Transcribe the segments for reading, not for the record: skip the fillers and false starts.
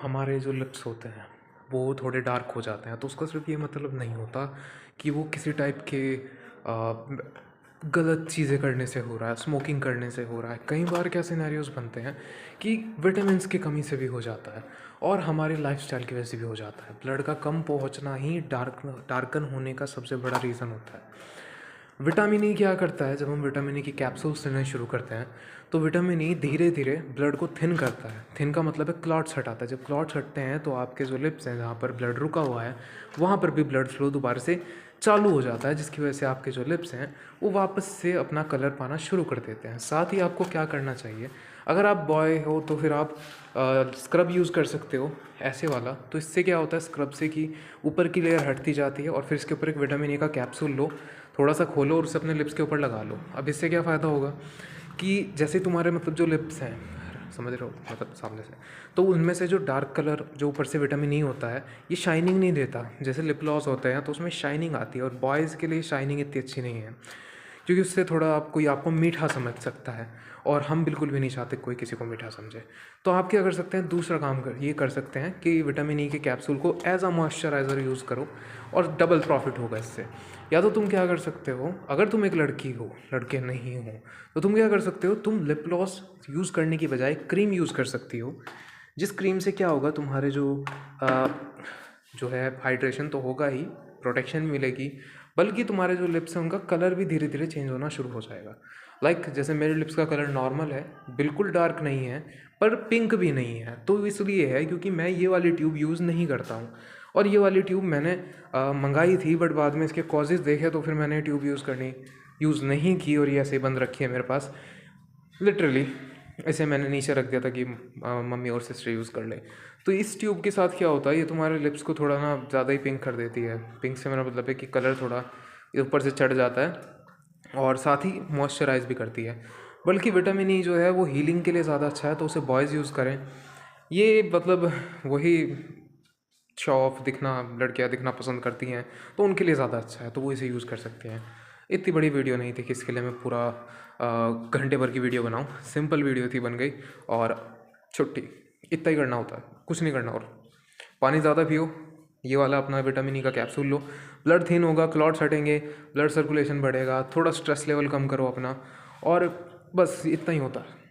हमारे जो लिप्स होते हैं वो थोड़े डार्क हो जाते हैं, तो उसका सिर्फ ये मतलब नहीं होता कि वो किसी टाइप के गलत चीज़ें करने से हो रहा है, स्मोकिंग करने से हो रहा है। कई बार क्या सिनेरियोज बनते हैं कि विटामिन्स की कमी से भी हो जाता है और हमारे लाइफस्टाइल की वजह से भी हो जाता है। ब्लड का कम पहुंचना ही डार्कन होने का सबसे बड़ा रीज़न होता है। विटामिन ई क्या करता है, जब हम विटामिन ई की कैप्सूल्स लेना शुरू करते हैं तो विटामिन ई धीरे धीरे ब्लड को थिन करता है। थिन का मतलब है क्लॉट्स हटाता है। जब क्लॉट्स हटते हैं तो आपके जो लिप्स हैं, जहाँ पर ब्लड रुका हुआ है, वहाँ पर भी ब्लड फ्लो दोबारा से चालू हो जाता है, जिसकी वजह से आपके जो लिप्स हैं वो वापस से अपना कलर पाना शुरू कर देते हैं। साथ ही आपको क्या करना चाहिए, अगर आप बॉय हो तो फिर आप स्क्रब यूज़ कर सकते हो ऐसे वाला। तो इससे क्या होता है, स्क्रब से कि ऊपर की लेयर हटती जाती है और फिर इसके ऊपर एक विटामिन ई का कैप्सूल लो, थोड़ा सा खोलो और उसे अपने लिप्स के ऊपर लगा लो। अब इससे क्या फ़ायदा होगा कि जैसे तुम्हारे मतलब जो लिप्स हैं, समझ रहे हो, मतलब सामने से, तो उनमें से जो डार्क कलर जो ऊपर से विटामिन ई होता है ये शाइनिंग नहीं देता। जैसे लिप ग्लॉस होते हैं तो उसमें शाइनिंग आती है और बॉयज़ के लिए शाइनिंग इतनी अच्छी नहीं है, क्योंकि उससे थोड़ा आप कोई आपको मीठा समझ सकता है और हम बिल्कुल भी नहीं चाहते कोई किसी को मीठा समझे। तो आप क्या कर सकते हैं, दूसरा काम ये कर सकते हैं कि विटामिन ई के कैप्सूल को एज अ मॉइस्चराइज़र यूज़ करो और डबल प्रॉफिट होगा इससे। या तो तुम क्या कर सकते हो, अगर तुम एक लड़की हो, लड़के नहीं हो, तो तुम क्या कर सकते हो, तुम लिप ग्लॉस यूज़ करने की बजाय क्रीम यूज़ कर सकती हो। जिस क्रीम से क्या होगा, तुम्हारे जो है हाइड्रेशन तो होगा ही, प्रोटेक्शन मिलेगी, बल्कि तुम्हारे जो लिप्स हैं उनका कलर भी धीरे धीरे चेंज होना शुरू हो जाएगा। जैसे मेरे लिप्स का कलर नॉर्मल है, बिल्कुल डार्क नहीं है पर पिंक भी नहीं है। तो इसलिए है क्योंकि मैं ये वाली ट्यूब यूज़ नहीं करता हूँ। और ये वाली ट्यूब मैंने मंगाई थी, बट बाद में इसके कॉजेज़ देखे तो फिर मैंने ट्यूब यूज़ नहीं की और ये ऐसे ही बंद रखी है मेरे पास लिटरली। ऐसे मैंने नीचे रख दिया था कि मम्मी और सिस्टर यूज़ कर ले। तो इस ट्यूब के साथ क्या होता है, ये तुम्हारे लिप्स को थोड़ा ना ज़्यादा ही पिंक कर देती है। पिंक से मेरा मतलब है कि कलर थोड़ा ऊपर से चढ़ जाता है और साथ ही मॉइस्चराइज भी करती है। बल्कि विटामिन ई जो है वो हीलिंग के लिए ज़्यादा अच्छा है, तो उसे बॉयज़ यूज़ करें। ये मतलब वही शो ऑफ दिखना, लड़कियां दिखना पसंद करती हैं तो उनके लिए ज़्यादा अच्छा है, तो वो इसे यूज़ कर सकते हैं। इतनी बड़ी वीडियो नहीं थी कि इसके लिए मैं पूरा घंटे भर की वीडियो बनाऊं। सिंपल वीडियो थी, बन गई और छुट्टी। इतना ही करना होता है, कुछ नहीं करना। और पानी ज़्यादा पियो, ये वाला अपना विटामिन ई का कैप्सूल लो, ब्लड थिन होगा, क्लॉट्स हटेंगे, ब्लड सर्कुलेशन बढ़ेगा, थोड़ा स्ट्रेस लेवल कम करो अपना, और बस इतना ही होता है।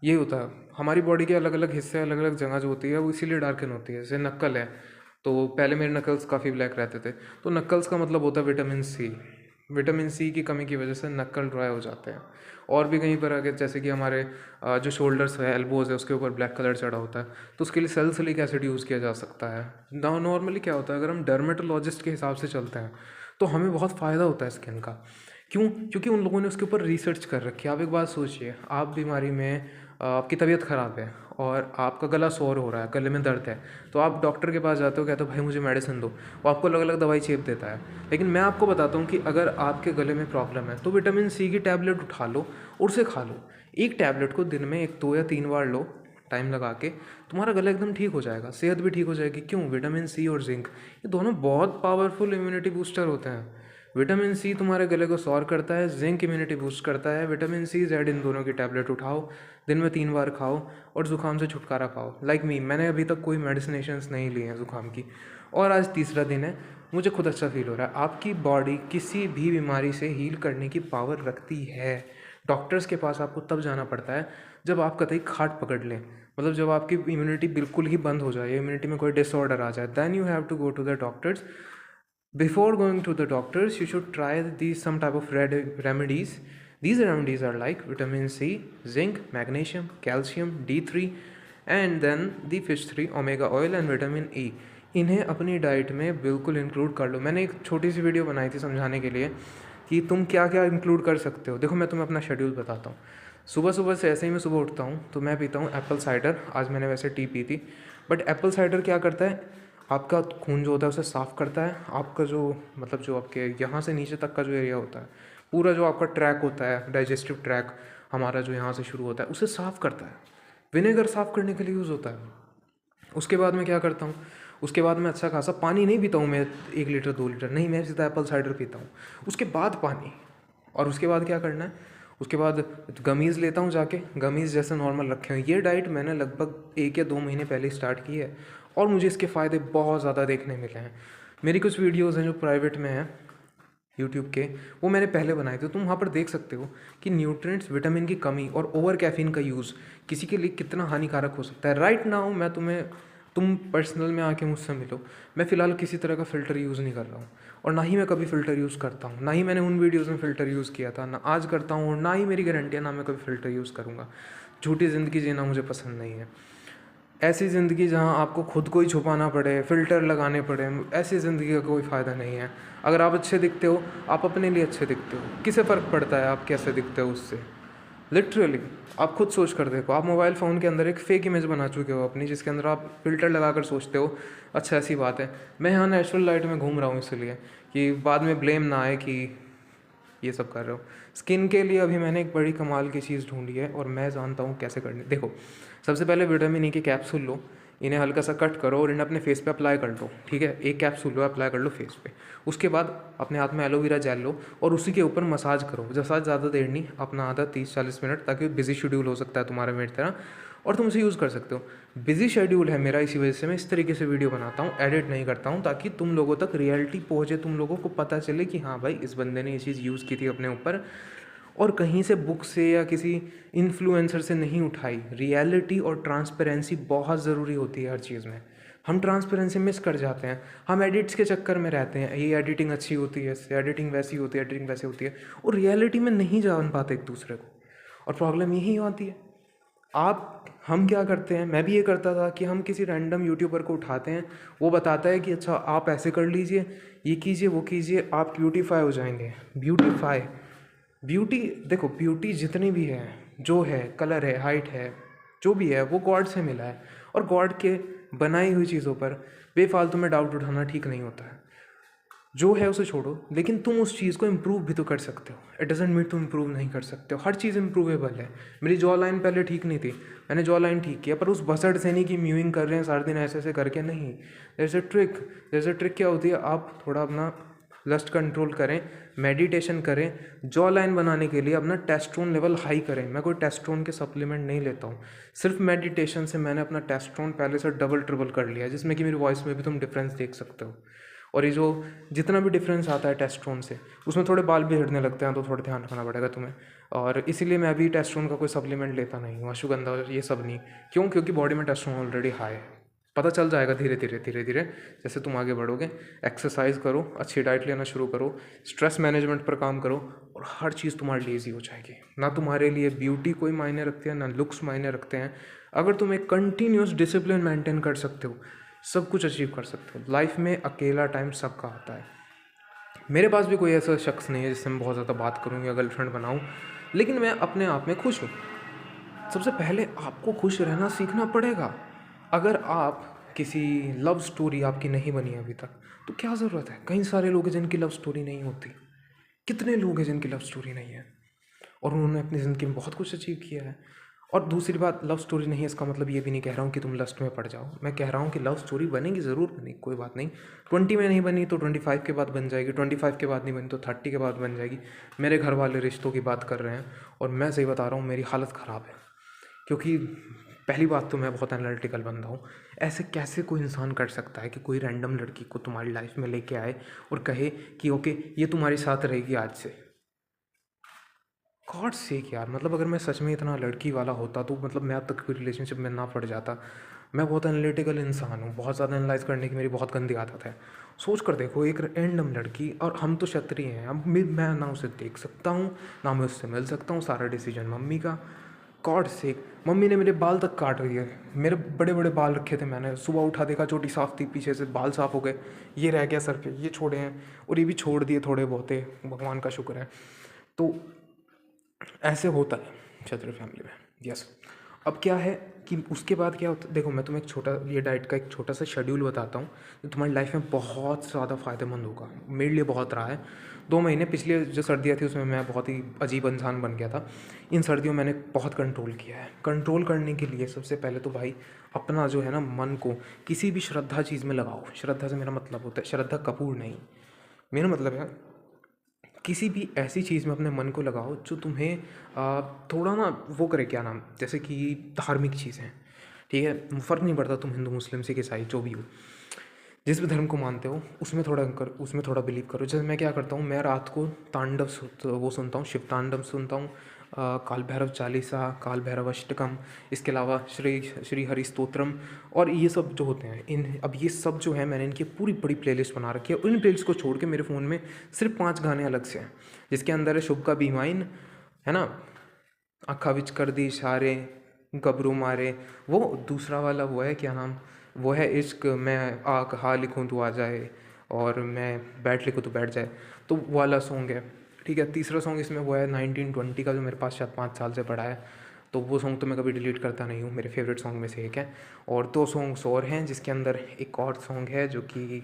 यही होता है। हमारी बॉडी के अलग अलग हिस्से, अलग अलग जगह जो होती है वो इसीलिए डार्कन होती है। जैसे नक्कल है, तो पहले मेरे नकल्स काफ़ी ब्लैक रहते थे, तो नक्कल्स का मतलब होता है विटामिन सी। विटामिन सी की कमी की वजह से नक्कल ड्राई हो जाते हैं। और भी कहीं पर अगर जैसे कि हमारे जो शोल्डर्स है, एल्बोज है, उसके ऊपर ब्लैक कलर चढ़ा होता है, तो उसके लिए सैलिसिलिक एसिड यूज़ किया जा सकता है। नॉर्मली क्या होता है, अगर हम डर्मेटोलॉजिस्ट के हिसाब से चलते हैं तो हमें बहुत फ़ायदा होता है स्किन का। क्यों? क्योंकि उन लोगों ने उसके ऊपर रिसर्च कर रखी है। आप एक बात सोचिए, आप बीमारी में आपकी तबीयत ख़राब है और आपका गला सॉर हो रहा है, गले में दर्द है, तो आप डॉक्टर के पास जाते हो, कहते हो भाई मुझे मेडिसिन दो, वो आपको अलग अलग दवाई छेप देता है। लेकिन मैं आपको बताता हूँ कि अगर आपके गले में प्रॉब्लम है तो विटामिन सी की टैबलेट उठा लो और उसे खा लो। एक टैबलेट को दिन में 1 2 या 3 बार लो, टाइम लगा के, तुम्हारा गला एकदम ठीक हो जाएगा, सेहत भी ठीक हो जाएगी। क्यों? विटामिन सी और जिंक, ये दोनों बहुत पावरफुल इम्यूनिटी बूस्टर होते हैं। विटामिन सी तुम्हारे गले को सौर करता है, जिंक इम्यूनिटी बूस्ट करता है। विटामिन सी जेड इन दोनों की टैबलेट उठाओ, दिन में 3 बार खाओ और ज़ुकाम से छुटकारा पाओ। लाइक मी, मैंने अभी तक कोई मेडिसिनेशंस नहीं ली हैं ज़ुकाम की, और आज तीसरा दिन है, मुझे खुद अच्छा फील हो रहा है। आपकी बॉडी किसी भी बीमारी से हील करने की पावर रखती है। डॉक्टर्स के पास आपको तब जाना पड़ता है जब आप कतई खाट पकड़ लें, मतलब जब आपकी इम्यूनिटी बिल्कुल ही बंद हो जाए, इम्यूनिटी में कोई डिसऑर्डर आ जाए, then you have to go to the doctors. Before going to the doctors, you should try these some type of remedies. These remedies are like vitamin C, zinc, magnesium, calcium, D3, and then the fish 3, omega oil and vitamin E. इन्हें अपनी diet में बिल्कुल include कर लो। मैंने एक छोटी सी video बनाई थी समझाने के लिए कि तुम क्या क्या इंक्लूड कर सकते हो। देखो, मैं तुम्हें अपना शेड्यूल बताता हूँ। सुबह सुबह से ऐसे ही मैं सुबह उठता हूँ तो मैं पीता हूँ एप्पल साइडर। आज मैंने वैसे टी पी थी, बट एप्पल साइडर क्या करता है, आपका खून जो होता है उसे साफ़ करता है। आपका जो मतलब जो आपके यहाँ से नीचे तक का जो एरिया होता है, पूरा जो आपका ट्रैक होता है, डाइजेस्टिव ट्रैक हमारा जो यहाँ से शुरू होता है, उसे साफ़ करता है। विनेगर साफ़ करने के लिए यूज़ होता है। उसके बाद मैं क्या करता हूँ, उसके बाद मैं अच्छा खासा पानी नहीं पीता हूँ मैं 1 लीटर 2 लीटर नहीं, मैं सीधा एप्पल साइडर पीता हूँ, उसके बाद पानी। और उसके बाद क्या करना है, उसके बाद गमीज़ लेता हूँ जाके, गमीज़ जैसे नॉर्मल रखे हुए। ये डाइट मैंने लगभग 1 या 2 महीने पहले स्टार्ट की है और मुझे इसके फ़ायदे बहुत ज़्यादा देखने मिले हैं। मेरी कुछ वीडियोज़ हैं जो प्राइवेट में हैं यूट्यूब के, वो मैंने पहले बनाए थे। तुम वहाँ पर देख सकते हो कि न्यूट्रिएंट्स, विटामिन की कमी और ओवर कैफीन का यूज़ किसी के लिए कितना हानिकारक हो सकता है। राइट नाउ मैं तुम पर्सनल में आके मुझसे मिलो, मैं फ़िलहाल किसी तरह का फ़िल्टर यूज़ नहीं कर रहा हूँ और ना ही मैं कभी फ़िल्टर यूज़ करता हूँ, ना ही मैंने उन वीडियोज़ में फ़िल्टर यूज़ किया था, ना आज करता हूँ और ना ही मेरी गारंटी है ना मैं कभी फ़िल्टर यूज़ करूँगा। झूठी ज़िंदगी जीना मुझे पसंद नहीं है। ऐसी ज़िंदगी जहाँ आपको खुद को ही छुपाना पड़े, फ़िल्टर लगाने पड़े, ऐसी ज़िंदगी का कोई फ़ायदा नहीं है। अगर आप अच्छे दिखते हो, आप अपने लिए अच्छे दिखते हो, किसे फ़र्क पड़ता है आप कैसे दिखते हो उससे। लिटरली आप खुद सोच कर देखो, आप मोबाइल फ़ोन के अंदर एक फ़ेक इमेज बना चुके हो अपनी, जिसके अंदर आप फ़िल्टर लगा कर सोचते हो अच्छा ऐसी बात है। मैं यहाँ नेचुरल लाइट में घूम रहा हूँ इसलिए कि बाद में ब्लेम ना आए कि ये सब कर रहे हो। स्किन के लिए अभी मैंने एक बड़ी कमाल की चीज़ ढूंढी है और मैं जानता हूँ कैसे करनी। देखो, सबसे पहले विटामिन ई के कैप्सूल लो, इन्हें हल्का सा कट करो और इन्हें अपने फेस पे अप्लाई कर लो। ठीक है, एक कैप्सूल लो, अप्लाई कर लो फेस पे। उसके बाद अपने हाथ में एलोवेरा जेल लो और उसी के ऊपर मसाज करो। मसाज ज़्यादा देर नहीं, अपना आधा 30-40 मिनट, ताकि बिजी शेड्यूल हो सकता है तुम्हारा मेरी तरह, और तुम उसे यूज़ कर सकते हो। बिजी शेड्यूल है मेरा, इसी वजह से मैं इस तरीके से वीडियो बनाता हूँ, एडिट नहीं करता हूँ, ताकि तुम लोगों तक रियलिटी पहुँचे, तुम लोगों को पता चले कि हाँ भाई इस बंदे ने ये चीज़ यूज़ की थी अपने ऊपर और कहीं से बुक से या किसी इन्फ्लुएंसर से नहीं उठाई। रियलिटी और ट्रांसपेरेंसी बहुत ज़रूरी होती है हर चीज़ में। हम ट्रांसपेरेंसी मिस कर जाते हैं, हम एडिट्स के चक्कर में रहते हैं, ये एडिटिंग अच्छी होती है, एडिटिंग वैसी होती है, एडिटिंग वैसी होती है, और रियलिटी में नहीं जान पाते एक दूसरे को। और प्रॉब्लम यही आती है। हम क्या करते हैं, मैं भी ये करता था कि हम किसी रैंडम यूट्यूबर को उठाते हैं, वो बताता है कि अच्छा आप ऐसे कर लीजिए, ये कीजिए, वो कीजिए, आप ब्यूटीफाई हो जाएंगे। ब्यूटीफाई, ब्यूटी, देखो ब्यूटी जितनी भी है, जो है, कलर है, हाइट है, जो भी है, वो गॉड से मिला है। और गॉड के बनाई हुई चीज़ों पर बेफालतू में डाउट उठाना ठीक नहीं होता है। जो है उसे छोड़ो, लेकिन तुम उस चीज़ को इम्प्रूव भी तो कर सकते हो। इट डजेंट मीन तुम इम्प्रूव नहीं कर सकते हो, हर चीज़ इम्प्रूवेबल है। मेरी जॉ लाइन पहले ठीक नहीं थी, मैंने जॉ लाइन ठीक किया, पर उस बसड़ से नहीं कि म्यूइंग कर रहे हैं सारे दिन ऐसे ऐसे करके, नहीं। देयर अ ट्रिक क्या होती है, आप थोड़ा अपना लस्ट कंट्रोल करें, मेडिटेशन करें, जॉ लाइन बनाने के लिए अपना टेस्टोन लेवल हाई करें। मैं कोई टेस्टोन के सप्लीमेंट नहीं लेता हूँ, सिर्फ मेडिटेशन से मैंने अपना टेस्टोन पहले से डबल ट्रिपल कर लिया, जिसमें कि मेरी वॉइस में भी तुम डिफरेंस देख सकते हो। और ये जो जितना भी डिफरेंस आता है टेस्टोन से, उसमें थोड़े बाल भी झड़ने लगते हैं, तो थोड़ा ध्यान रखना पड़ेगा तुम्हें। और इसीलिए मैं अभी टेस्टोन का कोई सप्लीमेंट लेता नहीं हूँ, अश्वगंधा ये सब नहीं। क्यों? क्योंकि बॉडी में टेस्टोन ऑलरेडी हाई है। पता चल जाएगा धीरे धीरे धीरे धीरे जैसे तुम आगे बढ़ोगे। एक्सरसाइज करो, अच्छी डाइट लेना शुरू करो, स्ट्रेस मैनेजमेंट पर काम करो, और हर चीज़ तुम्हारे लिए ईजी हो जाएगी। ना तुम्हारे लिए ब्यूटी कोई मायने रखती है, ना लुक्स मायने रखते हैं। अगर तुम एक कंटिन्यूस डिसिप्लिन मेंटेन कर सकते हो, सब कुछ अचीव कर सकते हो। लाइफ में अकेला टाइम सबका आता है। मेरे पास भी कोई ऐसा शख्स नहीं है जिससे मैं बहुत ज़्यादा बात करूँ या गर्लफ्रेंड बनाऊँ, लेकिन मैं अपने आप में खुश हूँ। सबसे पहले आपको खुश रहना सीखना पड़ेगा। अगर आप किसी लव स्टोरी आपकी नहीं बनी अभी तक, तो क्या ज़रूरत है? कई सारे लोग हैं जिनकी लव स्टोरी नहीं होती। कितने लोग हैं जिनकी लव स्टोरी नहीं है और उन्होंने अपनी ज़िंदगी में बहुत कुछ अचीव किया है। और दूसरी बात, लव स्टोरी नहीं है इसका मतलब ये भी नहीं कह रहा हूँ कि तुम लस्ट में पड़ जाओ। मैं कह रहा हूँ कि लव स्टोरी बनेगी, ज़रूर बनेगी, कोई बात नहीं। 20 में नहीं बनी तो 25 के बाद बन जाएगी, 25 के बाद नहीं बनी तो 30 के बाद बन जाएगी। मेरे घर वाले रिश्तों की बात कर रहे हैं और मैं सही बता रहा हूँ, मेरी हालत ख़राब है। क्योंकि पहली बात तो मैं बहुत एनालिटिकल बंदा हूँ। ऐसे कैसे कोई इंसान कर सकता है कि कोई रैंडम लड़की को तुम्हारी लाइफ में लेके आए और कहे कि ओके ये तुम्हारे साथ रहेगी आज से। गॉड सेक यार, मतलब अगर मैं सच में इतना लड़की वाला होता तो मतलब मैं अब तक कोई रिलेशनशिप में ना पड़ जाता। मैं बहुत एनालिटिकल इंसान हूँ, बहुत ज़्यादा एनालाइज करने की मेरी बहुत गंदी आदत है। सोच कर देखो, एक रैंडम लड़की, और हम तो क्षत्रिय हैं, अब मैं ना उसे देख सकता हूँ, ना मैं उससे मिल सकता हूँ, सारा डिसीजन मम्मी का। गॉड सेक, मम्मी ने मेरे बाल तक काट दिए। मेरे बड़े बड़े बाल रखे थे, मैंने सुबह उठा देखा चोटी साफ थी, पीछे से बाल साफ हो गए, ये रह गया सर पे, ये छोड़े हैं और ये भी छोड़ दिए थोड़े बहुते, भगवान का शुक्र है। तो ऐसे होता है क्षत्रिय फैमिली में। यस। अब क्या है कि उसके बाद क्या होता है, देखो मैं तुम्हें एक छोटा, ये डाइट का एक छोटा सा शेड्यूल बताता हूँ जो तुम्हारी लाइफ में बहुत ज़्यादा फ़ायदेमंद होगा। मेरे लिए बहुत रहा है। 2 महीने पिछले जो सर्दियाँ थी उसमें मैं बहुत ही अजीब इंसान बन गया था। इन सर्दियों मैंने बहुत कंट्रोल किया है। कंट्रोल करने के लिए सबसे पहले तो भाई अपना जो है ना मन को किसी भी श्रद्धा चीज़ में लगाओ। श्रद्धा से मेरा मतलब होता है श्रद्धा कपूर नहीं, मेरा मतलब है किसी भी ऐसी चीज़ में अपने मन को लगाओ जो तुम्हें थोड़ा ना वो करे, क्या नाम, जैसे कि धार्मिक चीज़ें, ठीक है, फ़र्क नहीं पड़ता तुम हिंदू मुस्लिम सिख ईसाई जो भी हो, जिस भी धर्म को मानते हो उसमें थोड़ा बिलीव करो। जैसे मैं क्या करता हूँ, मैं रात को वो सुनता हूँ, शिव तांडव सुनता हूँ, काल भैरव चालीसा, काल भैरव अष्टकम, इसके अलावा श्री श्री हरि स्तोत्रम, और ये सब जो होते हैं अब ये सब जो है मैंने इनकी पूरी बड़ी प्लेलिस्ट बना रखी है। इन प्लेलिस्ट को छोड़ के मेरे फ़ोन में सिर्फ 5 गाने अलग से हैं, जिसके अंदर है शुभ का बीमाइन, है ना, अखा विच कर दी इशारे, गबरू मारे, वो दूसरा वाला वो है, क्या नाम, वो है इश्क, मैं आ कहा लिखूँ तो आ जाए, और मैं बैठ लिखूँ तो बैठ जाए, तो वो वाला सॉन्ग है, ठीक है। तीसरा सॉन्ग इसमें वो है 1920 का, जो मेरे पास शायद 5 साल से पड़ा है, तो वो सॉन्ग तो मैं कभी डिलीट करता नहीं हूँ, मेरे फेवरेट सॉन्ग में से एक है। और 2 सॉन्ग्स और हैं, जिसके अंदर एक और सॉन्ग है जो कि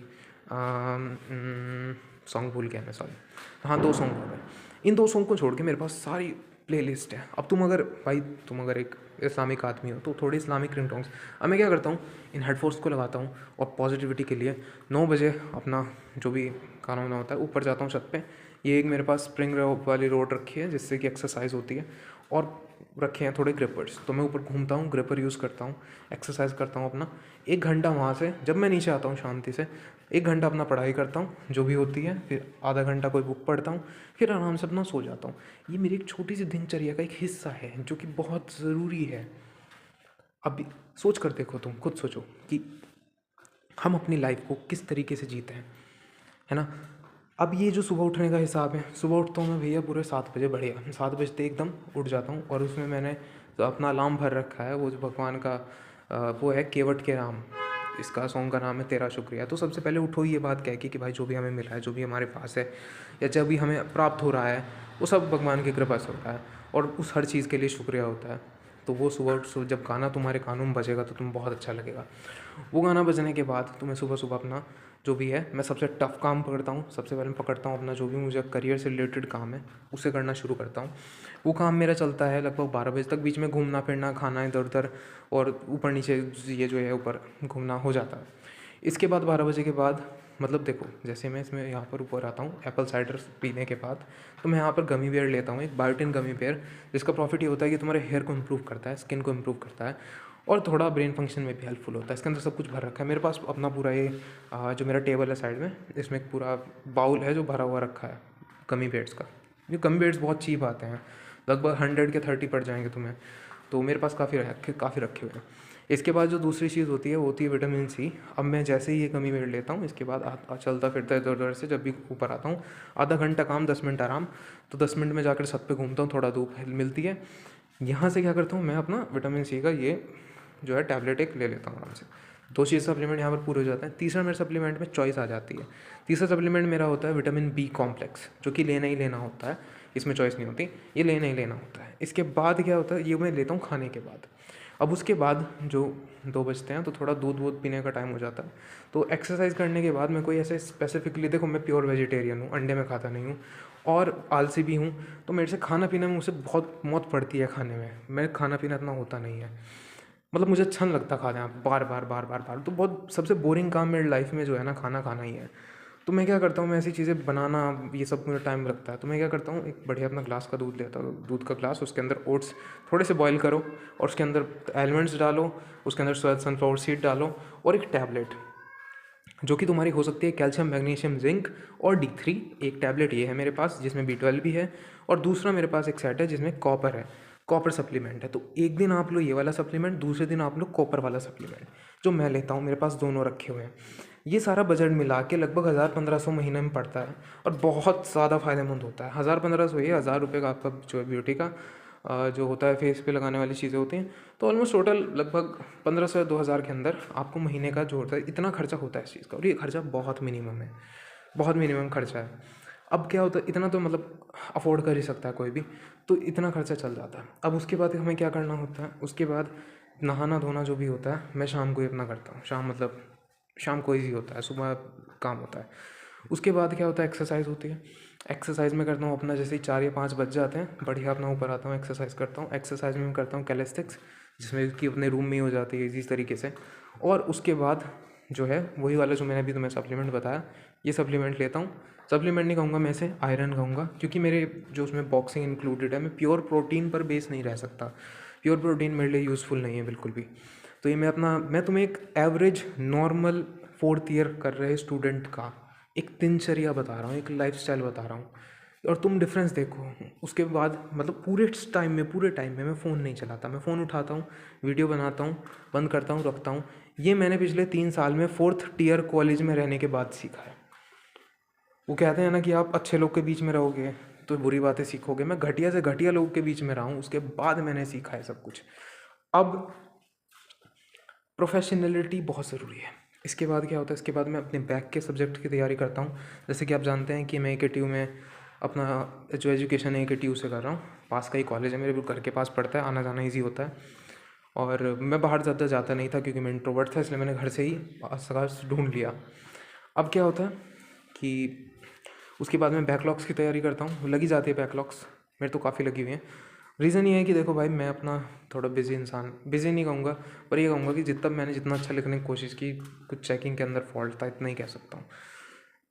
सॉन्ग भूल गया मैं, सॉरी, हाँ 2 सॉन्ग हो गए। इन 2 सॉन्ग को छोड़ के मेरे पास सारी प्लेलिस्ट है। अब तुम अगर एक इस्लामिक आदमी हो तो थोड़ी इस्लामिक रिंगटोन्स। अब मैं क्या करता हूँ, इन हेडफोन्स को लगाता हूँ और पॉजिटिविटी के लिए 9 बजे अपना जो भी खाना वाना होता है ऊपर जाता हूँ छत पे। ये एक मेरे पास स्प्रिंग वाली रोड रखी है जिससे कि एक्सरसाइज होती है, और रखे हैं थोड़े ग्रिपर्स, तो मैं ऊपर घूमता हूँ, ग्रिपर यूज़ करता हूँ, एक्सरसाइज करता हूँ अपना 1 घंटा। वहाँ से जब मैं नीचे आता हूँ शांति से 1 घंटा अपना पढ़ाई करता हूँ जो भी होती है, फिर आधा घंटा कोई बुक पढ़ता हूँ, फिर आराम से अपना सो जाता हूँ। ये मेरी एक छोटी सी दिनचर्या का एक हिस्सा है जो कि बहुत ज़रूरी है। अब सोच कर देखो, तुम खुद सोचो कि हम अपनी लाइफ को किस तरीके से जीते हैं, है ना। अब ये जो सुबह उठने का हिसाब है, सुबह उठता हूँ मैं भैया पूरे 7 बजे, बढ़िया 7 बजते एकदम उठ जाता हूँ, और उसमें मैंने तो अपना अलार्म भर रखा है, वो जो भगवान का वो है केवट के राम, इसका सॉन्ग का नाम है तेरा शुक्रिया। तो सबसे पहले उठो ये बात कह के कि भाई जो भी हमें मिला है, जो भी हमारे पास है, या जब भी हमें प्राप्त हो रहा है, वो सब भगवान की कृपा से होता है, और उस हर चीज़ के लिए शुक्रिया होता है। तो वो जब गाना तुम्हारे कानों में बजेगा तो तुम्हें बहुत अच्छा लगेगा। वो गाना बजने के बाद तुम्हें सुबह सुबह अपना जो भी है, मैं सबसे टफ़ काम पकड़ता हूँ, सबसे पहले मैं पकड़ता हूँ अपना जो भी मुझे करियर से रिलेटेड काम है उसे करना शुरू करता हूँ। वो काम मेरा चलता है लगभग 12 बजे तक, बीच में घूमना फिरना, खाना इधर उधर और ऊपर नीचे ये जो है ऊपर घूमना हो जाता है। इसके बाद 12 बजे के बाद, मतलब देखो, जैसे मैं इसमें यहाँ पर ऊपर आता हूँ एप्पल साइडर पीने के बाद, तो मैं यहाँ पर गमी बेयर लेता हूँ, एक बायोटिन गमी बेयर, जिसका प्रॉफिट ये होता है कि तुम्हारे हेयर को इम्प्रूव करता है, स्किन को इम्प्रूव करता है, और थोड़ा ब्रेन फंक्शन में भी हेल्पफुल होता है। इसके अंदर सब कुछ भर रखा है मेरे पास अपना पूरा ये जो मेरा टेबल है साइड में, इसमें एक पूरा बाउल है जो भरा हुआ रखा है गमी बेयर्स का। ये गमी बेयर्स बहुत चीप आते हैं, लगभग 100 के 30 पड़ जाएंगे तुम्हें, तो मेरे पास काफ़ी रखे हुए हैं। इसके बाद जो दूसरी चीज़ होती है वो होती है विटामिन सी। अब मैं जैसे ही ये गमी बेयर लेता हूँ, इसके बाद चलता फिरता इधर उधर से जब भी ऊपर आता हूँ, आधा घंटा काम 10 मिनट आराम, तो 10 मिनट में जाकर छत पे घूमता हूँ, थोड़ा धूप मिलती है। यहाँ से क्या करता हूँ मैं, अपना विटामिन सी का ये जो है टैबलेट एक ले लेता हूँ आराम से। 2 चीज़ सप्लीमेंट यहाँ पर पूरे हो जाते हैं। तीसरा मेरे सप्लीमेंट में चॉइस आ जाती है। तीसरा सप्लीमेंट मेरा होता है विटामिन बी कॉम्प्लेक्स, जो कि लेना ही लेना होता है, इसमें चॉइस नहीं होती, ये लेना ही लेना होता है। इसके बाद क्या होता है, ये मैं लेता हूँ खाने के बाद। अब उसके बाद जो 2 बजते हैं तो थोड़ा दूध वूध पीने का टाइम हो जाता है। तो एक्सरसाइज करने के बाद मैं कोई ऐसे स्पेसिफिकली, देखो मैं प्योर वेजिटेरियन हूँ, अंडे में खाता नहीं हूँ, और आलसी भी हूँ, तो मेरे से खाना पीना में मुझसे बहुत मौत पड़ती है खाने में। मैं खाना पीना इतना होता नहीं है, मतलब मुझे अच्छा नहीं लगता खाना बार बार बार बार बार। तो बहुत सबसे बोरिंग काम मेरी लाइफ में जो है ना, खाना खाना ही है। तो मैं क्या करता हूँ, मैं ऐसी चीज़ें बनाना, ये सब मुझे टाइम लगता है, तो मैं क्या करता हूँ, एक बढ़िया अपना ग्लास का दूध लेता हूँ, दूध का ग्लास, उसके अंदर ओट्स थोड़े से बॉईल करो, और उसके अंदर एलिमेंट्स डालो, उसके अंदर सनफ्लावर सीड डालो, और एक टैबलेट जो कि तुम्हारी हो सकती है कैल्शियम, मैग्नीशियम, जिंक और D3। एक टैबलेट ये है मेरे पास जिसमें B12 भी है, और दूसरा मेरे पास एक सेट है जिसमें कॉपर है, कॉपर सप्लीमेंट है। तो एक दिन आप लो ये वाला सप्लीमेंट, दूसरे दिन आप लो कॉपर वाला सप्लीमेंट, जो मैं लेता हूँ, मेरे पास दोनों रखे हुए हैं। ये सारा बजट मिला के लगभग 1000-1500 महीने में पड़ता है, और बहुत ज़्यादा फ़ायदेमंद होता है। 1000-1500 ये 1000 रुपये का आपका जो है ब्यूटी का जो होता है, फेस पे लगाने वाली चीज़ें होती हैं, तो ऑलमोस्ट टोटल लगभग 1500 या 2000 के अंदर आपको महीने का जो होता है, इतना खर्चा होता है इस चीज़ का। और ये खर्चा बहुत मिनिमम है, बहुत मिनिमम खर्चा है। अब क्या होता है, इतना तो मतलब अफोर्ड कर ही सकता है कोई भी, तो इतना खर्चा चल जाता है। अब उसके बाद हमें क्या करना होता है, उसके बाद नहाना धोना जो भी होता है मैं शाम को ही अपना करता हूँ। शाम मतलब शाम को ही होता है, सुबह काम होता है। उसके बाद क्या होता है, एक्सरसाइज होती है। एक्सरसाइज में करता हूँ अपना, जैसे ही 4 या 5 बज जाते हैं, बढ़िया अपना ऊपर आता हूँ, एक्सरसाइज करता हूँ। एक्सरसाइज में मैं करता हूँ कैलिस्टिक्स, जिसमें कि अपने रूम में ही हो जाती है इस तरीके से। और उसके बाद जो है वही वाला जो मैंने अभी तुम्हें सप्लीमेंट बताया, ये सप्लीमेंट लेता हूँ सप्लीमेंट नहीं कहूँगा मैं इसे, आयरन कहूँगा, क्योंकि मेरे जो उसमें बॉक्सिंग इंक्लूडेड है, मैं प्योर प्रोटीन पर बेस नहीं रह सकता। प्योर प्रोटीन मेरे लिए यूज़फुल नहीं है बिल्कुल भी। तो ये मैं तुम्हें एक एवरेज नॉर्मल 4th ईयर कर रहे स्टूडेंट का एक दिनचर्या बता रहा हूँ, एक लाइफस्टाइल बता रहा हूँ, और तुम डिफरेंस देखो। उसके बाद मतलब पूरे टाइम में मैं फ़ोन नहीं चलाता। मैं फ़ोन उठाता हूँ, वीडियो बनाता हूँ, बंद करता हूँ, रखता हूँ। ये मैंने पिछले 3 साल में 4th ईयर कॉलेज में रहने के बाद सीखा है। वो कहते हैं ना कि आप अच्छे लोग के बीच में रहोगे तो बुरी बातें सीखोगे। मैं घटिया से घटिया लोगों के बीच में रहा हूँ, उसके बाद मैंने सीखा है सब कुछ। अब प्रोफेशनलिटी बहुत ज़रूरी है। इसके बाद क्या होता है, इसके बाद मैं अपने बैक के सब्जेक्ट की तैयारी करता हूँ। जैसे कि आप जानते हैं कि मैं AKTU में अपना जो एजुकेशन है AKTU से कर रहा हूँ। पास का ही कॉलेज है, मेरे घर के पास पड़ता है, आना जाना ईजी होता है। और मैं बाहर ज़्यादा जाता नहीं था क्योंकि मैं इंट्रोवर्ट था, इसलिए मैंने घर से ही पास ढूंढ लिया। अब क्या होता है कि उसके बाद मैं बैकलॉग्स की तैयारी करता हूँ। लगी जाती है बैकलॉग्स, मेरे तो काफ़ी लगी हुई हैं। रीज़न ये है कि देखो भाई, मैं अपना थोड़ा बिजी इंसान, बिजी नहीं कहूँगा पर ये कहूँगा कि जितना अच्छा लिखने की कोशिश की, कुछ चेकिंग के अंदर फॉल्ट था, इतना ही कह सकता हूँ।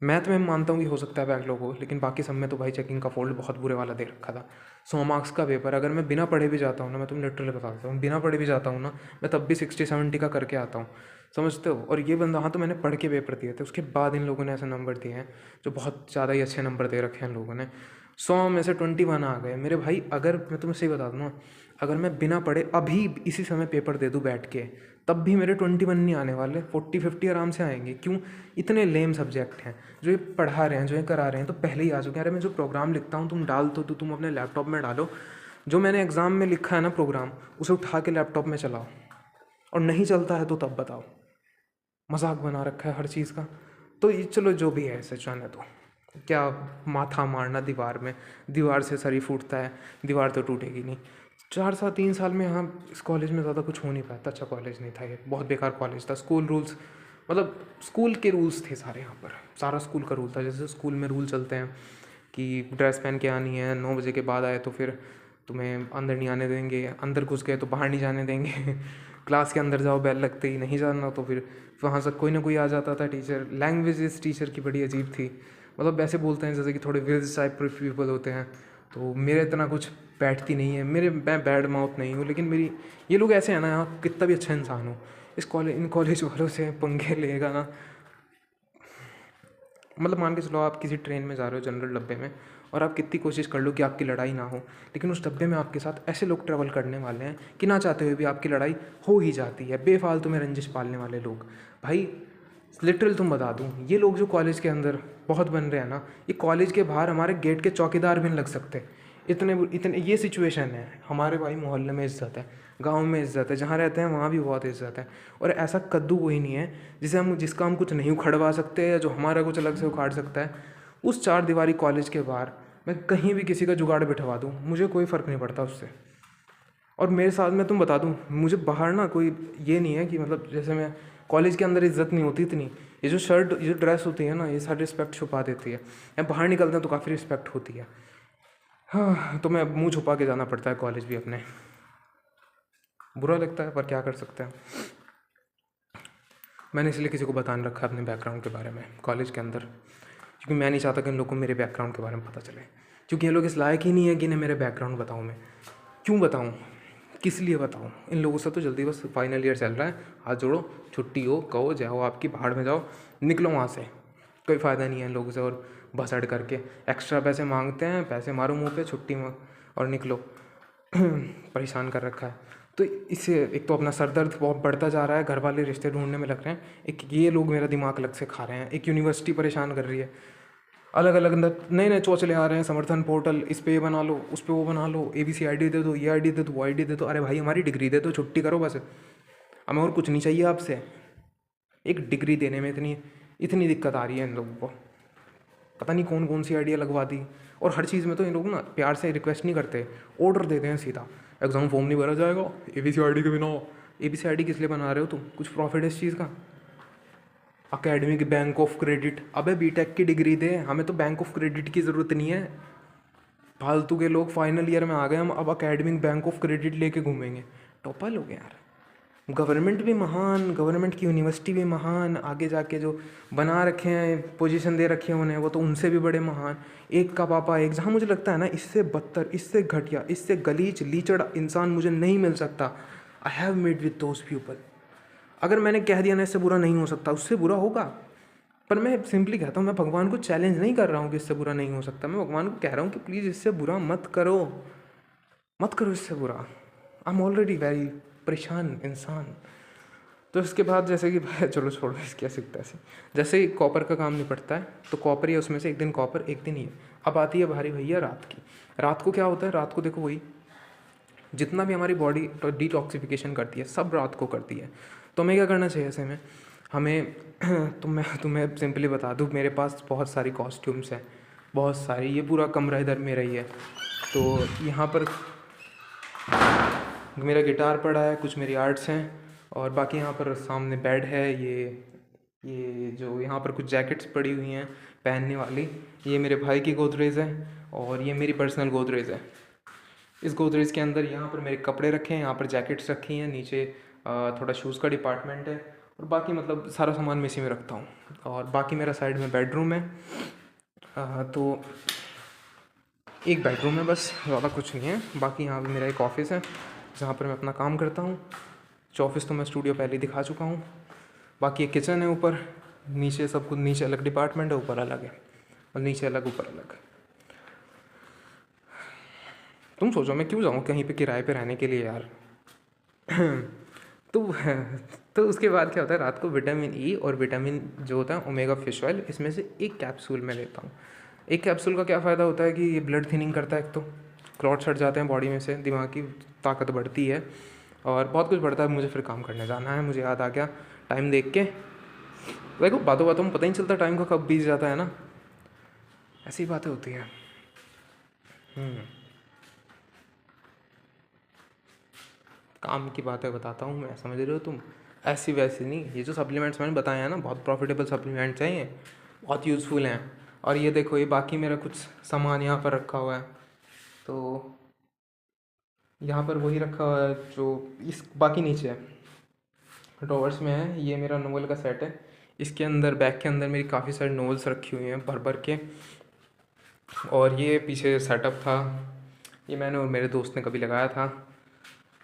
मैथ में मानता हूँ कि हो सकता है बैकलॉग हो, लेकिन बाकी सब में तो भाई चेकिंग का फॉल्ट बहुत बुरे वाला दे रखा था। 100 मार्क्स का पेपर, अगर मैं बिना पढ़े भी जाता हूँ ना, मैं तुम्हें लिटरली बता देता हूँ, बिना पढ़े भी जाता हूँ ना, मैं तब भी 60-70 का करके आता हूँ, समझते हो। और ये बंदा, हाँ, तो मैंने पढ़ के पेपर दिए थे, उसके बाद इन लोगों ने ऐसे नंबर दिए हैं जो बहुत ज़्यादा ही अच्छे नंबर दे रखे हैं इन लोगों ने। 100 में से 21 आ गए मेरे भाई। अगर मैं तुम्हें सही बता दूँ ना, अगर मैं बिना पढ़े अभी इसी समय पेपर दे दूँ बैठ के, तब भी मेरे 21 नहीं आने वाले, 40-50 आराम से आएंगे। क्यों? इतने लेम सब्जेक्ट हैं जो ये पढ़ा रहे हैं, जो ये करा रहे हैं, तो पहले ही आ चुके हैं। अरे मैं जो प्रोग्राम लिखता हूँ, तुम डाल तो तुम अपने लैपटॉप में डालो। जो मैंने एग्ज़ाम में लिखा है ना प्रोग्राम, उसे उठा के लैपटॉप में चलाओ, और नहीं चलता है तो तब बताओ। मजाक बना रखा है हर चीज़ का। तो ये चलो जो भी है, सच है तो क्या माथा मारना दीवार में, दीवार से सर ही फूटता है, दीवार तो टूटेगी नहीं। 3 साल में यहाँ इस कॉलेज में ज़्यादा कुछ हो नहीं पाया। अच्छा कॉलेज नहीं था ये, बहुत बेकार कॉलेज था। स्कूल रूल्स, मतलब स्कूल के रूल्स थे सारे यहाँ पर, सारा स्कूल का रूल था। जैसे स्कूल में रूल चलते हैं कि ड्रेस पहन के आनी है, 9 बजे के बाद आए तो फिर तुम्हें अंदर नहीं आने देंगे, अंदर घुस गए तो बाहर नहीं जाने देंगे क्लास के अंदर जाओ, बेल लगते ही नहीं जाना, तो फिर वहाँ से कोई ना कोई आ जाता था टीचर। लैंग्वेज इस टीचर की बड़ी अजीब थी, मतलब वैसे बोलते हैं जैसे कि थोड़े विल्स टाइप पीपल होते हैं। तो मेरे इतना कुछ बैठती नहीं है, मैं बैड माउथ नहीं हूँ, लेकिन मेरी ये लोग ऐसे हैं ना, यहाँ कितना भी अच्छा इंसान हो, इन कॉलेज वालों से पंगे लेगा ना। मतलब मान के चलो आप किसी ट्रेन में जा रहे हो जनरल डब्बे में, और आप कितनी कोशिश कर लो कि आपकी लड़ाई ना हो, लेकिन उस डब्बे में आपके साथ ऐसे लोग ट्रैवल करने वाले हैं कि ना चाहते हुए भी आपकी लड़ाई हो ही जाती है। बेफालतू में रंजिश पालने वाले लोग भाई, लिटरल तुम बता दूँ, ये लोग जो कॉलेज के अंदर बहुत बन रहे हैं ना, ये कॉलेज के बाहर हमारे गेट के चौकीदार भी नहीं लग सकते। इतने ये सिचुएशन है। हमारे भाई मोहल्ले में इज्जत है, गांव में इज्जत है, जहाँ रहते हैं वहाँ भी बहुत इज्जत है। और ऐसा कद्दू कोई नहीं है जिसका हम कुछ नहीं उखड़वा सकते, या जो हमारा कुछ अलग से उखाड़ सकता है। उस 4 दीवारी कॉलेज के बाहर मैं कहीं भी किसी का जुगाड़ बिठवा दूँ, मुझे कोई फ़र्क नहीं पड़ता उससे। और मेरे साथ में तुम बता दूँ, मुझे बाहर ना कोई ये नहीं है कि मतलब जैसे मैं कॉलेज के अंदर इज्जत नहीं होती इतनी, ये जो ड्रेस होती है ना, ये सारी रिस्पेक्ट छुपा देती है। मैं बाहर निकलता हूँ तो काफ़ी रिस्पेक्ट होती है। हाँ, तो मैं मुंह छुपा के जाना पड़ता है कॉलेज भी अपने। बुरा लगता है पर क्या कर सकते हैं। मैंने इसलिए किसी को बता नहीं रखा अपने बैकग्राउंड के बारे में कॉलेज के अंदर, क्योंकि मैं नहीं चाहता कि इन लोगों को मेरे बैकग्राउंड के बारे में पता चले। क्योंकि ये लोग इस लायक ही नहीं है कि इन्हें मेरे बैकग्राउंड बताऊँ मैं। क्यों बताऊँ, किस लिए बताऊँ? इन लोगों से तो जल्दी बस फाइनल ईयर चल रहा है, हाथ जोड़ो, छुट्टी हो, कहो जाओ आपकी, बाहर में जाओ, निकलो वहाँ से। कोई फ़ायदा नहीं है इन लोगों से। और भसड़ करके एक्स्ट्रा पैसे मांगते हैं, पैसे मारो मुँह पे, छुट्टी में और निकलो। परेशान कर रखा है। तो इससे एक तो अपना सर दर्द बहुत बढ़ता जा रहा है, घर वाले रिश्ते ढूंढने में लग रहे हैं, एक ये लोग मेरा दिमाग अलग से खा रहे हैं, एक यूनिवर्सिटी परेशान कर रही है, अलग अलग नए नए चौचले आ रहे हैं, समर्थन पोर्टल, इस पे ये बना लो, उस पे वो बना लो, ABC ID दे दो, ये ID दे दो, वो ID दे दो। अरे भाई हमारी डिग्री दे दो, छुट्टी करो बस, हमें और कुछ नहीं चाहिए आपसे। एक डिग्री देने में इतनी इतनी दिक्कत आ रही है इन लोगों को, पता नहीं कौन कौन सी आइडिया लगवा दी। और हर चीज़ में तो इन लोग ना प्यार से रिक्वेस्ट नहीं करते, ऑर्डर देते हैं सीधा, एग्ज़ाम फॉर्म नहीं भरा जाएगा ABC ID के बिना। ABC ID किस लिए बना रहे हो तुम? कुछ प्रॉफिट है इस चीज़ का? अकेडमिक बैंक ऑफ क्रेडिट, अबे BTech की डिग्री दे, हमें तो बैंक ऑफ क्रेडिट की ज़रूरत नहीं है। फालतू के लोग फाइनल ईयर में आ गए, हम अब अकेडमिक बैंक ऑफ क्रेडिट लेके घूमेंगे, टोपा लोग यार। गवर्नमेंट भी महान, गवर्नमेंट की यूनिवर्सिटी भी महान, आगे जाके जो बना रखे हैं, पोजीशन दे रखे हैं उन्हें, वो तो उनसे भी बड़े महान। एक का पापा एक, जहाँ मुझे लगता है ना इससे बदतर, इससे घटिया, इससे गलीच लीचड़ इंसान मुझे नहीं मिल सकता। I have made with those people. अगर मैंने कह दिया ना इससे बुरा नहीं हो सकता, उससे बुरा होगा। पर मैं सिंपली कहता हूँ, मैं भगवान को चैलेंज नहीं कर रहा हूँ कि इससे बुरा नहीं हो सकता। मैं भगवान को कह रहा हूँ कि प्लीज़ इससे बुरा मत करो, मत करो इससे बुरा। आई एम ऑलरेडी वेरी परेशान इंसान। तो इसके बाद जैसे कि भाई चलो छोड़ो इसके सिकता ऐसे, जैसे ही कॉपर का काम निपटता है तो कॉपर ही उसमें से एक दिन कॉपर एक दिन ये। अब आती है भारी भैया रात की। रात को क्या होता है, रात को देखो वही जितना भी हमारी बॉडी डिटॉक्सिफिकेशन करती है सब रात को करती है। तो हमें क्या करना चाहिए ऐसे में, हमें तो मैं तुम्हें सिंपली बता दूँ, मेरे पास बहुत सारी कॉस्ट्यूम्स हैं, बहुत सारी। ये पूरा कमरा इधर मेरा ही है। तो यहाँ पर मेरा गिटार पड़ा है, कुछ मेरी आर्ट्स हैं, और बाकी यहाँ पर सामने बेड है। ये जो यहाँ पर कुछ जैकेट्स पड़ी हुई हैं पहनने वाली, ये मेरे भाई की गोदरेज है, और ये मेरी पर्सनल गोदरेज है। इस गोदरेज के अंदर यहाँ पर मेरे कपड़े रखे हैं, यहाँ पर जैकेट्स रखी हैं, नीचे थोड़ा शूज़ का डिपार्टमेंट है, और बाकी मतलब सारा सामान मैं इसी में रखता हूँ। और बाकी मेरा साइड में बेडरूम है। तो एक बेडरूम है बस, ज़्यादा कुछ नहीं है। बाकी यहाँ पे मेरा एक ऑफ़िस है जहाँ पर मैं अपना काम करता हूँ। ऑफिस तो मैं स्टूडियो पहले ही दिखा चुका हूँ। बाकी एक किचन है ऊपर, नीचे सब कुछ, नीचे अलग डिपार्टमेंट है, ऊपर अलग है, और नीचे अलग ऊपर अलग। तुम सोचो मैं क्यों जाऊँ कहीं पे किराए पे रहने के लिए यार। तो तो उसके बाद क्या होता है, रात को विटामिन ई और विटामिन जो होता है ओमेगा फिश ऑयल, इसमें से एक कैप्सूल मैं लेता हूँ। एक कैप्सूल का क्या फ़ायदा होता है कि ये ब्लड थिनिंग करता है, एक तो क्लॉट्स हट जाते हैं बॉडी में से, दिमाग की ताकत बढ़ती है, और बहुत कुछ बढ़ता है। मुझे फिर काम करने जाना है, मुझे याद आ गया टाइम देख के। देखो बातों बातों में पता ही नहीं चलता टाइम का कब बीत जाता है ना, ऐसी बातें होती हैं। काम की बातें बताता हूँ मैं, समझ रहे हो तुम, ऐसी वैसी नहीं। ये जो सप्लीमेंट्स मैंने बताए हैं ना, बहुत प्रॉफिटेबल सप्लीमेंट्स हैं, ये बहुत यूज़फुल हैं। और ये देखो, ये बाकी मेरा कुछ सामान यहाँ पर रखा हुआ है, तो यहाँ पर वही रखा हुआ है जो इस बाकी नीचे है ड्रॉवर्स में है। ये मेरा नोवेल का सेट है, इसके अंदर बैग के अंदर मेरी काफ़ी सारी नोवेल्स रखी हुई हैं भर भर के। और ये पीछे सेटअप था, ये मैंने और मेरे दोस्त ने कभी लगाया था,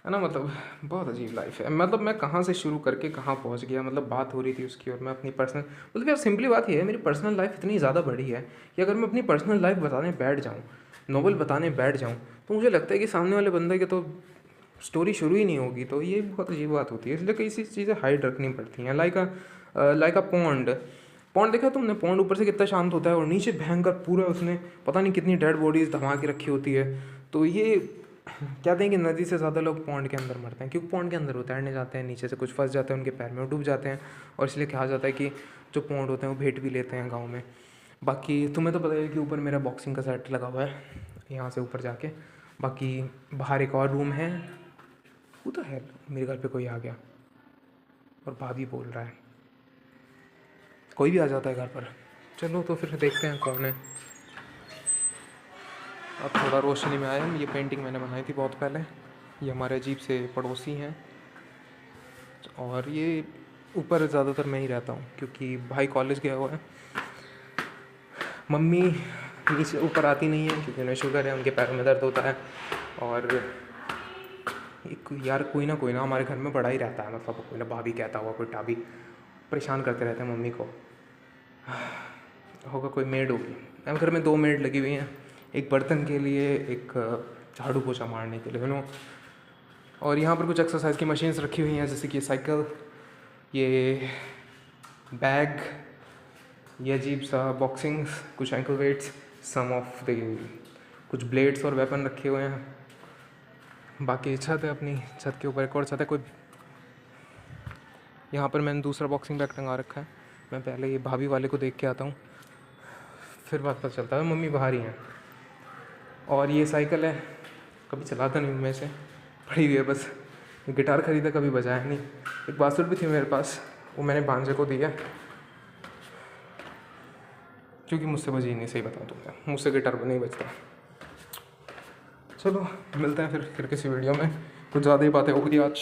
है ना। मतलब बहुत अजीब लाइफ है। मतलब मैं कहाँ से शुरू करके कहाँ पहुँच गया, मतलब बात हो रही थी उसकी, और मैं अपनी पर्सनल, मतलब यार सिंपली बात ये है, मेरी पर्सनल लाइफ इतनी ज़्यादा बड़ी है कि अगर मैं अपनी पर्सनल लाइफ बताने बैठ जाऊँ, नोवेल बताने बैठ जाऊँ, तो मुझे लगता है कि सामने वाले बंदे के तो स्टोरी शुरू ही नहीं होगी। तो ये बहुत अजीब बात होती है, इसलिए कई सी चीज़ें हाइड रखनी पड़ती हैं। लाइक अ पॉन्ड देखा तुमने, पॉन्ड ऊपर से कितना शांत होता है, और नीचे भयंकर पूरा उसने पता नहीं कितनी डेड बॉडीज धमा के रखी होती है। तो ये कहते हैं कि नदी से ज़्यादा लोग पॉन्ड के अंदर मरते हैं, क्योंकि पॉन्ड के अंदर उतरने जाते हैं, नीचे से कुछ फंस जाते हैं उनके पैर में, वो डूब जाते हैं। और इसलिए कहा जाता है कि जो पॉन्ड होते हैं वो भेंट भी लेते हैं गाँव में। बाकी तुम्हें तो पता है कि ऊपर मेरा बॉक्सिंग का सेट लगा हुआ है, यहाँ से ऊपर जाके। बाकी बाहर एक और रूम है, वो तो है, मेरे घर पे कोई आ गया और भाभी बोल रहा है, कोई भी आ जाता है घर पर। चलो तो फिर देखते हैं कौन है। अब थोड़ा रोशनी में आया। ये पेंटिंग मैंने बनाई थी बहुत पहले, ये हमारे अजीब से पड़ोसी हैं। और ये ऊपर ज़्यादातर मैं ही रहता हूँ क्योंकि भाई कॉलेज गया हुआ है। मम्मी नीचे ऊपर आती नहीं है क्योंकि उन्हें शुगर है, उनके पैरों में दर्द होता है। और यार कोई ना हमारे घर में बड़ा ही रहता है, मतलब कोई ना भाभी कहता हुआ, कोई टाभी परेशान करते रहते हैं मम्मी को। होगा कोई मेड होगी। मेरे घर में 2 मेड लगी हुई हैं, एक बर्तन के लिए, एक झाड़ू पोछा मारने के लिए, दोनों। और यहाँ पर कुछ एक्सरसाइज की मशीन्स रखी हुई हैं, जैसे कि साइकिल, ये बैग, ये अजीब सा बॉक्सिंग्स, कुछ ankle weights, some of the कुछ ब्लेड्स और वेपन रखे हुए हैं। बाकी छत है, अपनी छत के ऊपर एक और छत है। कोई यहाँ पर मैंने दूसरा बॉक्सिंग बैग टंगा रखा है। मैं पहले ये भाभी वाले को देख के आता हूँ, फिर बात पता चलता है मम्मी बाहर ही हैं। और ये साइकिल है, कभी चलाता नहीं हूँ मैं इसे, पड़ी हुई है बस। गिटार खरीदा, कभी बजाया नहीं। एक बांसुरी भी थी मेरे पास, वो मैंने भांजे को दिया क्योंकि मुझसे बजी नहीं, सही बताऊँ तो मैं, मुझसे गिटार नहीं बजता। चलो मिलते हैं फिर किसी वीडियो में। कुछ ज़्यादा ही बातें हो गई आज।